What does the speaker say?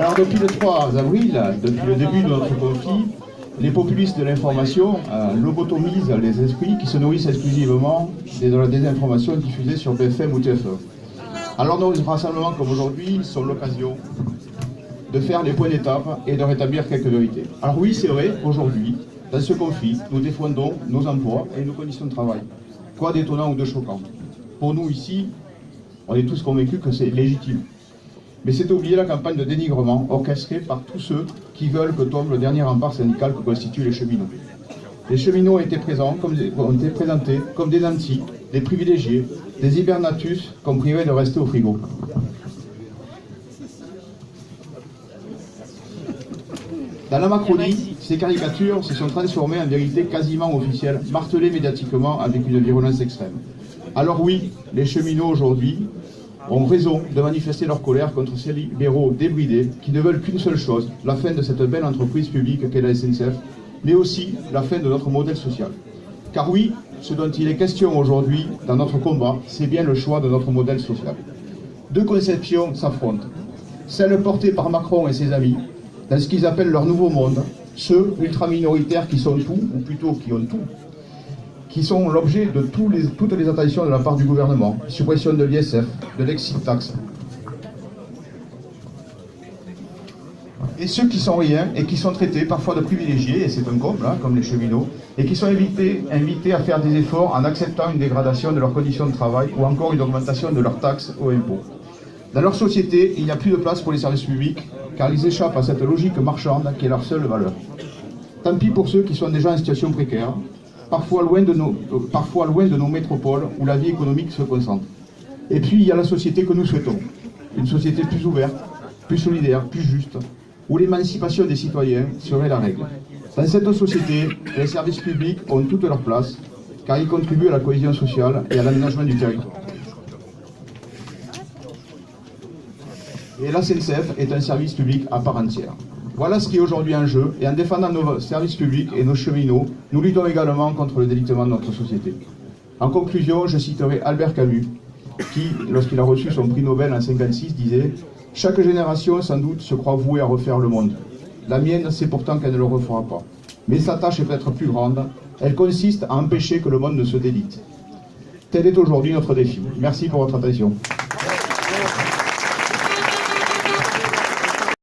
Alors depuis le 3 avril, depuis le début de notre conflit, les populistes de l'information lobotomisent les esprits qui se nourrissent exclusivement de la désinformation diffusée sur BFM ou TF1. Alors nos rassemblements comme aujourd'hui sont l'occasion de faire les points d'étape et de rétablir quelques vérités. Alors oui, c'est vrai, aujourd'hui, dans ce conflit, nous défendons nos emplois et nos conditions de travail. Quoi d'étonnant ou de choquant? Pour nous ici, on est tous convaincus que c'est légitime. Mais c'est oublier la campagne de dénigrement orchestrée par tous ceux qui veulent que tombe le dernier rempart syndical que constituent les cheminots. Les cheminots ont été présentés comme des nantis, des privilégiés, des hibernatus qu'on prierait de rester au frigo. Dans la Macronie, ces caricatures se sont transformées en vérité quasiment officielle, martelées médiatiquement avec une virulence extrême. Alors oui, les cheminots aujourd'hui ont raison de manifester leur colère contre ces libéraux débridés qui ne veulent qu'une seule chose, la fin de cette belle entreprise publique qu'est la SNCF, mais aussi la fin de notre modèle social. Car oui, ce dont il est question aujourd'hui dans notre combat, c'est bien le choix de notre modèle social. Deux conceptions s'affrontent. Celle portée par Macron et ses amis, dans ce qu'ils appellent leur nouveau monde, ceux ultra-minoritaires qui sont tout, ou plutôt qui ont tout, qui sont l'objet de toutes les attentions de la part du gouvernement, suppression de l'ISF, de l'exit tax. Et ceux qui sont rien et qui sont traités parfois de privilégiés, et c'est un comble, hein, comme les cheminots, et qui sont invités à faire des efforts en acceptant une dégradation de leurs conditions de travail ou encore une augmentation de leurs taxes ou impôts. Dans leur société, il n'y a plus de place pour les services publics, car ils échappent à cette logique marchande qui est leur seule valeur. Tant pis pour ceux qui sont déjà en situation précaire, parfois loin de nos métropoles où la vie économique se concentre. Et puis il y a la société que nous souhaitons, une société plus ouverte, plus solidaire, plus juste, où l'émancipation des citoyens serait la règle. Dans cette société, les services publics ont toute leur place, car ils contribuent à la cohésion sociale et à l'aménagement du territoire. Et la SNCF est un service public à part entière. Voilà ce qui est aujourd'hui en jeu, et en défendant nos services publics et nos cheminots, nous luttons également contre le délitement de notre société. En conclusion, je citerai Albert Camus, qui, lorsqu'il a reçu son prix Nobel en 1956, disait « Chaque génération, sans doute, se croit vouée à refaire le monde. La mienne sait pourtant qu'elle ne le refera pas. Mais sa tâche est peut-être plus grande, elle consiste à empêcher que le monde ne se délite. » Tel est aujourd'hui notre défi. Merci pour votre attention.